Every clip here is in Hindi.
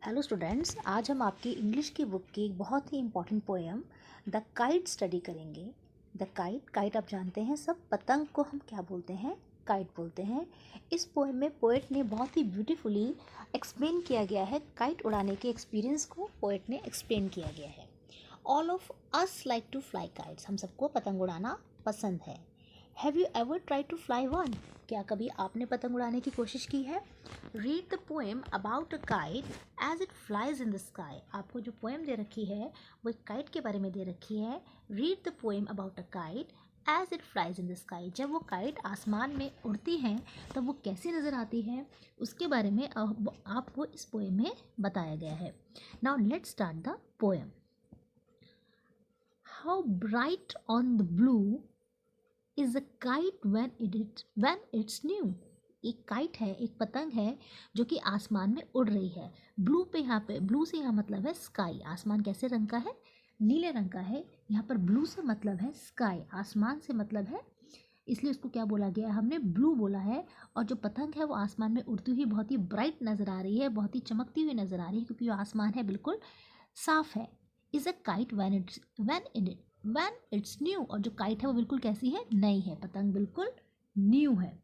हेलो स्टूडेंट्स, आज हम आपकी इंग्लिश की बुक की एक बहुत ही important poem the kite study करेंगे। द काइट काइट आप जानते हैं सब, पतंग को हम क्या बोलते हैं? काइट बोलते हैं। इस पोएम में पोएट ने बहुत ही ब्यूटीफुली एक्सप्लेन किया गया है, काइट उड़ाने के एक्सपीरियंस को पोएट ने एक्सप्लेन किया गया है। All of us like to fly kites, हम सबको पतंग उड़ाना पसंद है। Have you ever try to fly one? क्या कभी आपने पतंग उड़ाने की कोशिश की है? Read the poem about a kite as it flies in the sky. आपको जो पोएम दे रखी है वो एक काइट के बारे में दे रखी है। Read the poem about a kite as it flies in the sky. जब वो काइट आसमान में उड़ती हैं तब वो कैसी नज़र आती है, उसके बारे में आपको इस पोएम में बताया गया है। Now let's start the poem. How bright on the blue is a kite when it's new। एक काइट है, एक पतंग है जो कि आसमान में उड़ रही है। ब्लू पे यहाँ पे ब्लू से यहाँ मतलब है स्काई। आसमान कैसे रंग का है? नीले रंग का है। यहाँ पर ब्लू से मतलब है स्काई, आसमान से मतलब है, इसलिए उसको क्या बोला गया? हमने ब्लू बोला है। और जो पतंग है वो आसमान में उड़ती हुई बहुत ही ब्राइट नज़र आ रही है, बहुत ही चमकती हुई नज़र आ रही है, क्योंकि वो आसमान है बिल्कुल साफ है। Is a kite when it's new। और जो काइट है वो बिल्कुल कैसी है? नई है। पतंग बिल्कुल न्यू है।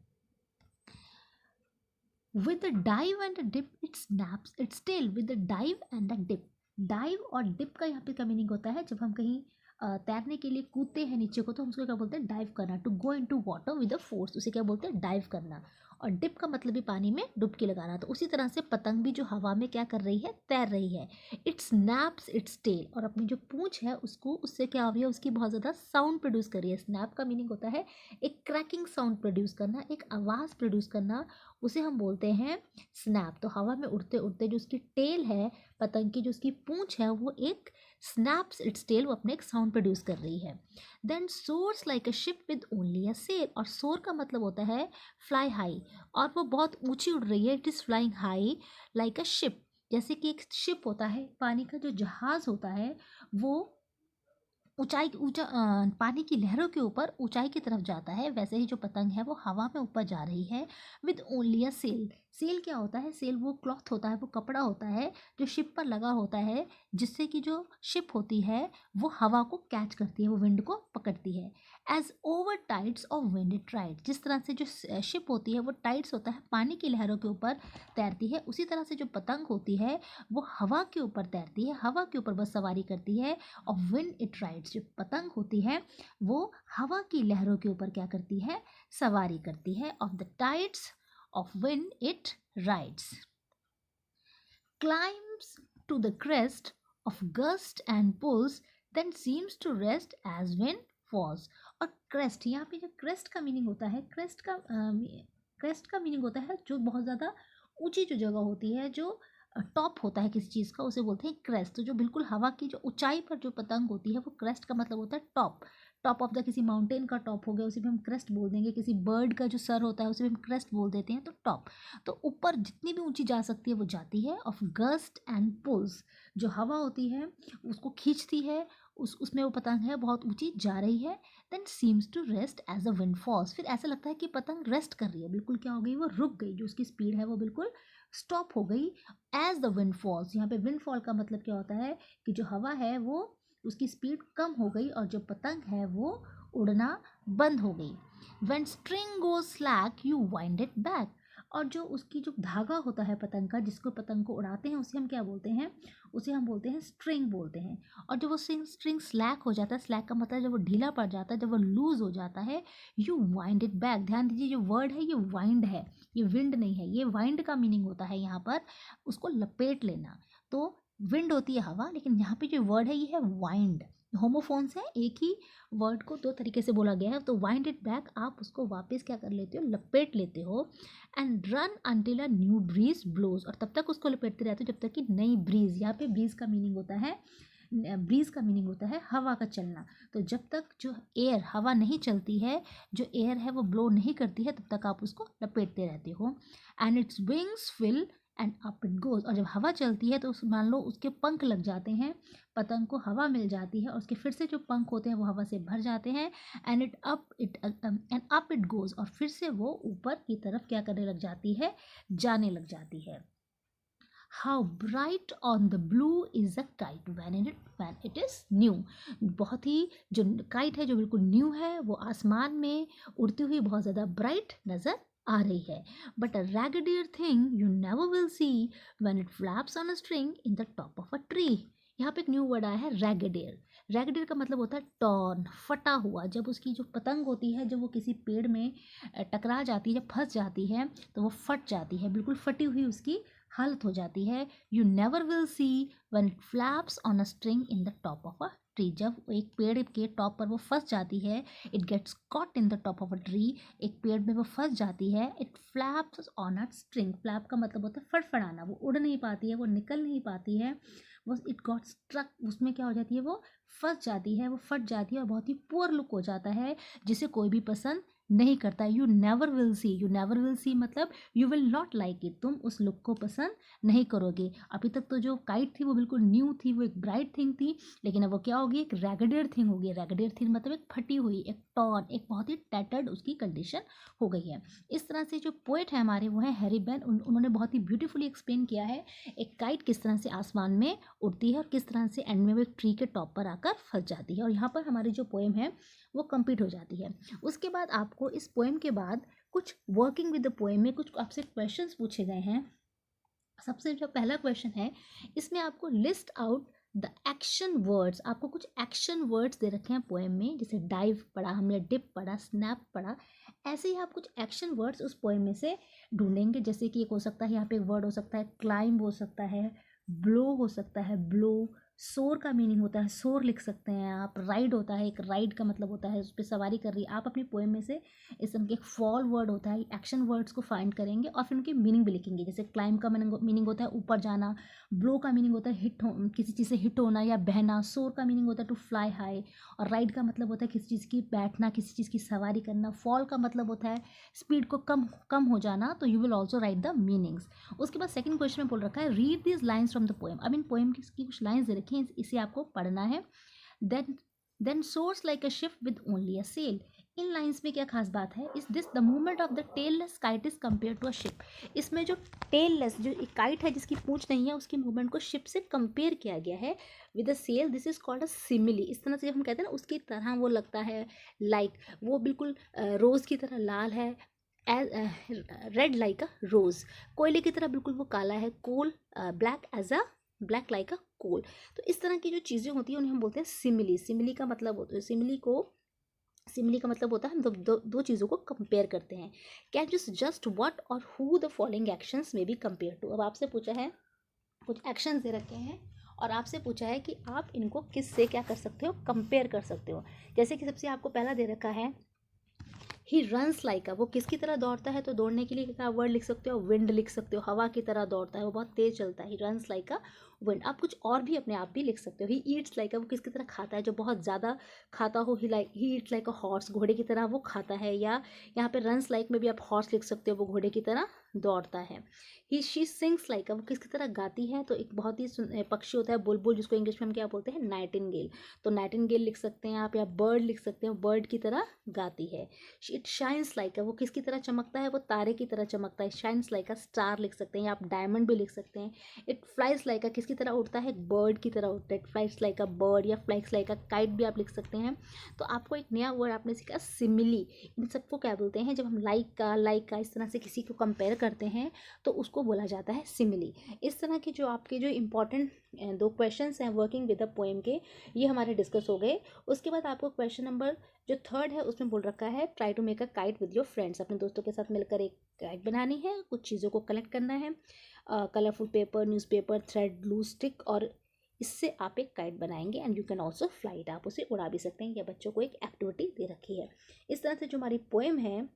with a dive and a dip it snaps its tail। with a dive and a dip, dive और डिप का यहाँ पे क्या मीनिंग होता है? जब हम कहीं तैरने के लिए कूदते हैं नीचे को तो हम उसको क्या बोलते हैं? डाइव करना। To go into water with a force, उसे क्या बोलते हैं? डाइव करना। और डिप का मतलब भी पानी में डुबकी लगाना। तो उसी तरह से पतंग भी जो हवा में क्या कर रही है? तैर रही है। इट स्नैप्स इट्स टेल, और अपनी जो पूंछ है उसको, उससे क्या हो रही है? उसकी बहुत ज़्यादा साउंड प्रोड्यूस कर रही है। स्नैप का मीनिंग होता है एक क्रैकिंग साउंड प्रोड्यूस करना, एक आवाज़ प्रोड्यूस करना, उसे हम बोलते हैं स्नैप। तो हवा में उड़ते उड़ते जो उसकी टेल है, पतंग की जो उसकी पूंछ है, वो एक स्नैप्स इट्स टेल, वो अपने एक साउंड प्रोड्यूस कर रही है। Then soars like a ship with only a sail. और सोर का मतलब होता है फ्लाई हाई, और वो बहुत ऊंची उड़ रही है। It is flying high like a ship. जैसे कि एक शिप होता है, पानी का जो जहाज होता है, वो पानी की लहरों के ऊपर ऊंचाई की तरफ जाता है, वैसे ही जो पतंग है वो हवा में ऊपर जा रही है। With only a sail. Sail क्या होता है? सेल वो क्लॉथ होता है, वो कपड़ा होता है जो शिप पर लगा होता है, जिससे कि जो शिप होती है वो हवा को कैच करती है, वो विंड को पकड़ती है। As over tides of wind it ride. जिस तरह से जो शिप होती है वो टाइड्स होता है, पानी की लहरों के ऊपर तैरती है, उसी तरह से जो पतंग होती है वो हवा के ऊपर तैरती है, हवा के ऊपर बस सवारी करती है। और विंड इट राइड्स, जो पतंग होती है वो हवा की लहरों के ऊपर क्या करती है? सवारी करती है। Of the tides of wind it rides. Climbs to the crest of gust and pulls then seems to rest as wind falls. और क्रेस्ट, यहाँ पे जो क्रेस्ट का मीनिंग होता है, क्रेस्ट का मीनिंग होता है जो बहुत ज़्यादा ऊंची जो जगह होती है, जो टॉप होता है किसी चीज़ का, उसे बोलते हैं क्रेस्ट। तो जो बिल्कुल हवा की जो ऊंचाई पर जो पतंग होती है वो क्रेस्ट का मतलब होता है टॉप। टॉप ऑफ द किसी माउंटेन का टॉप हो गया, उसे भी हम क्रेस्ट बोल देंगे। किसी बर्ड का जो सर होता है उसे भी हम क्रेस्ट बोल देते हैं, तो टॉप। तो ऊपर जितनी भी ऊंची जा सकती है वो जाती है। ऑफ गस्ट एंड पुल्स, जो हवा होती है उसको खींचती है, उसमें वो पतंग है बहुत ऊंची जा रही है। Then seems to rest as a wind falls. फिर ऐसा लगता है कि पतंग रेस्ट कर रही है, बिल्कुल क्या हो गई? वो रुक गई, जो उसकी स्पीड है वो बिल्कुल स्टॉप हो गई। एज द विंड फॉल्स, यहाँ पे विंड फॉल का मतलब क्या होता है कि जो हवा है वो, उसकी स्पीड कम हो गई और जो पतंग है वो उड़ना बंद हो गई। When string goes slack you wind it back. और जो उसकी जो धागा होता है पतंग का, जिसको पतंग को उड़ाते हैं, उसे हम क्या बोलते हैं? उसे हम बोलते हैं स्ट्रिंग बोलते हैं। और जब वो स्ट्रिंग स्लैक हो जाता है, स्लैक का मतलब जब वो ढीला पड़ जाता है, जब वो लूज हो जाता है, यू वाइंड इट बैक। ध्यान दीजिए, जो वर्ड है ये वाइंड है, ये विंड नहीं है। ये वाइंड का मीनिंग होता है यहाँ पर उसको लपेट लेना। तो विंड होती है हवा, लेकिन यहाँ पे जो वर्ड है ये है वाइंड। होमोफोन्स है, एक ही वर्ड को दो तरीके से बोला गया है। तो वाइंड इट बैक, आप उसको वापस क्या कर लेते हो? लपेट लेते हो। And run until a new breeze blows. और तब तक उसको लपेटते रहते हो जब तक कि नई ब्रीज, यहाँ पे ब्रीज का मीनिंग होता है, ब्रीज का मीनिंग होता है हवा का चलना। तो जब तक जो एयर, हवा नहीं चलती है, जो एयर है वो ब्लो नहीं करती है, तब तक आप उसको लपेटते रहते हो। And its wings fill and up it goes. और जब हवा चलती है तो मान लो उसके पंख लग जाते हैं, पतंग को हवा मिल जाती है और उसके फिर से जो पंख होते हैं वो हवा से भर जाते हैं। एंड अप इट गोज, और फिर से वो ऊपर की तरफ क्या करने लग जाती है? जाने लग जाती है। How bright on the blue is a kite when it is new. बहुत ही जो काइट है जो बिल्कुल न्यू है वो आसमान में उड़ती हुई बहुत ज़्यादा ब्राइट नज़र आ रही है। But a raggeder thing you never will see when it flaps on a string in the top of a tree. यहाँ पे एक न्यू वर्ड आया है रैगडियर। रैगडियर का मतलब होता है टॉर्न, फटा हुआ। जब उसकी जो पतंग होती है जब वो किसी पेड़ में टकरा जाती है, जब फंस जाती है तो वो फट जाती है, बिल्कुल फटी हुई उसकी हालत हो जाती है। You never will see when it flaps on a string in the top of a tree. जब एक पेड़ के टॉप पर वो फंस जाती है, it gets caught in the top of a tree, एक पेड़ में वो फंस जाती है। It flaps on a string, flap का मतलब होता है फड़फड़ाना, वो उड़ नहीं पाती है, वो निकल नहीं पाती है, वो इट गॉट स्ट्रक, उसमें क्या हो जाती है, वो फंस जाती है, वो फट जाती है और बहुत ही पुअर लुक हो जाता है जिसे कोई भी पसंद नहीं करता। You never will see, you never will see मतलब you will not like it, तुम उस लुक को पसंद नहीं करोगे। अभी तक तो जो काइट थी वो बिल्कुल न्यू थी, वो एक ब्राइट थिंग थी, लेकिन अब वो क्या होगी, एक रैगडेड थिंग होगी। रैगडेड थिंग मतलब एक फटी हुई, एक टॉर्न, एक बहुत ही टैटर्ड उसकी कंडीशन हो गई है। इस तरह से जो पोएट है हमारे वो है हैरी बेन, उन्होंने बहुत ही ब्यूटीफुली एक्सप्लेन किया है एक काइट किस तरह से आसमान में उड़ती है और किस तरह से एंड में वो एक ट्री के टॉप पर आकर फंस जाती है। और यहाँ पर हमारी जो पोएम है वो कंप्लीट हो जाती है। उसके बाद आपको इस पोएम के बाद कुछ वर्किंग विद द पोएम में कुछ आपसे क्वेश्चंस पूछे गए हैं। सबसे जो पहला क्वेश्चन है इसमें आपको list out the action words, आपको कुछ एक्शन वर्ड्स दे रखे हैं पोएम में, जैसे डाइव पढ़ा हमने, डिप पढ़ा, स्नैप पढ़ा, ऐसे ही आप कुछ एक्शन वर्ड्स उस पोएम में से ढूंढेंगे। जैसे कि एक हो सकता है, यहाँ पे एक वर्ड हो सकता है क्लाइंब, हो सकता है ब्लो, हो सकता है ब्लो, सोर का मीनिंग होता है सोर लिख सकते हैं आप, राइड होता है, एक राइड का मतलब होता है उस पर सवारी कर रही है। आप अपनी पोएम में से इस तरह के एक फॉल वर्ड होता है, एक्शन वर्ड्स को फाइंड करेंगे और फिर उनकी मीनिंग भी लिखेंगे। जैसे क्लाइंब का मीनिंग होता है ऊपर जाना, ब्लो का मीनिंग होता है हिट हो, किसी चीज़ से हिट होना या बहना, सोर का मीनिंग होता है टू फ्लाई हाई, और राइड का मतलब होता है किसी चीज़ की बैठना, किसी चीज़ की सवारी करना, फॉल का मतलब होता है स्पीड को कम कम हो जाना। तो you will also right the meanings. उसके बाद सेकंड क्वेश्चन में बोल रखा है read these lines from the poem. अब इन पोएम की कुछ लाइन्स दे रखी हैं, इसे आपको पढ़ना है। Then soars like a ship with only a sail. इन लाइन्स में क्या खास बात है, is this the movement of the tailless kite is compare to a ship. इसमें जो टेललेस, जो एक काइट है जिसकी पूंछ नहीं है, उसकी मूवमेंट को शिप से कंपेयर किया गया है with a sail. This is called a simile. इस तरह से जब हम कहते हैं ना उसकी तरह वो लगता है, लाइक वो बिल्कुल रोज़ की तरह लाल है, रेड लाइक अ रोज़, कोयले की तरह बिल्कुल वो काला है, coal black as a black like a coal. तो इस तरह की जो चीज़ें होती हैं उन्हें हम बोलते हैं सिमिली। सिमिली का मतलब होता है, सिमिली का मतलब होता है हम दो चीज़ों को कंपेयर करते हैं। कैन जस्ट व्हाट और हु द फॉलोइंग एक्शंस में बी कंपेयर टू। अब आपसे पूछा है, कुछ एक्शंस दे रखे हैं और आपसे पूछा है कि आप इनको किस से क्या कर सकते हो, कंपेयर कर सकते हो। जैसे कि सबसे आपको पहला दे रखा है ही रन्स लाइक अ, वो किसकी तरह दौड़ता है, तो दौड़ने के लिए क्या वर्ड लिख सकते हो, विंड लिख सकते हो, हवा की तरह दौड़ता है, वो बहुत तेज चलता है, he runs like a wind. आप कुछ और भी अपने आप भी लिख सकते हो। ही ईट्स लाइक अ, वो किसकी तरह खाता है, जो बहुत ज़्यादा खाता हो, he eats like a horse, घोड़े की तरह वो खाता है। या यहाँ पे रन्स लाइक में भी आप हॉर्स लिख सकते हो, वो घोड़े की तरह दौड़ता है। ही शी सिंग्स लाइक अ, वो किसकी तरह गाती है, तो एक बहुत ही पक्षी होता है बुलबुल, जिसको इंग्लिश में हम क्या बोलते हैं, नाइटिंगेल, तो नाइटिंगेल लिख सकते हैं आप, या बर्ड लिख सकते हैं, बर्ड की तरह गाती है। इट शाइन्स लाइक अ, वो किसकी तरह चमकता है, वो तारे की तरह चमकता है, शाइन्स लाइक अ स्टार लिख सकते हैं, या आप डायमंड भी लिख सकते हैं। इट फ्लाइज लाइक अ, किसकी तरह उड़ता है, बर्ड की तरह उड़ता है, it flies like a bird, या फ्लाइज लाइक अ काइट भी आप लिख सकते हैं। तो आपको एक नया वर्ड आपने सीखा सिमिली। इन सबको क्या बोलते हैं, जब हम लाइक का इस तरह से किसी को कंपेयर करते हैं तो उसको बोला जाता है सिमिली। इस तरह के जो आपके जो इंपॉर्टेंट दो क्वेश्चंस हैं वर्किंग विद अ पोएम के, ये हमारे डिस्कस हो गए। उसके बाद आपको क्वेश्चन नंबर जो थर्ड है उसमें बोल रखा है try to make a kite with your friends. अपने दोस्तों के साथ मिलकर एक काइट बनानी है, कुछ चीज़ों को कलेक्ट करना है, colourful paper, newspaper, thread, glue stick, और इससे आप एक काइट बनाएंगे and you can also fly it, आप उसे उड़ा भी सकते हैं। या बच्चों को एक एक्टिविटी दे रखी है। इस तरह से जो हमारी पोएम है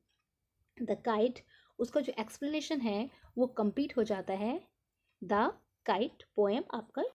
द काइट, उसका जो एक्सप्लेनेशन है वो कंप्लीट हो जाता है। द काइट पोएम आपका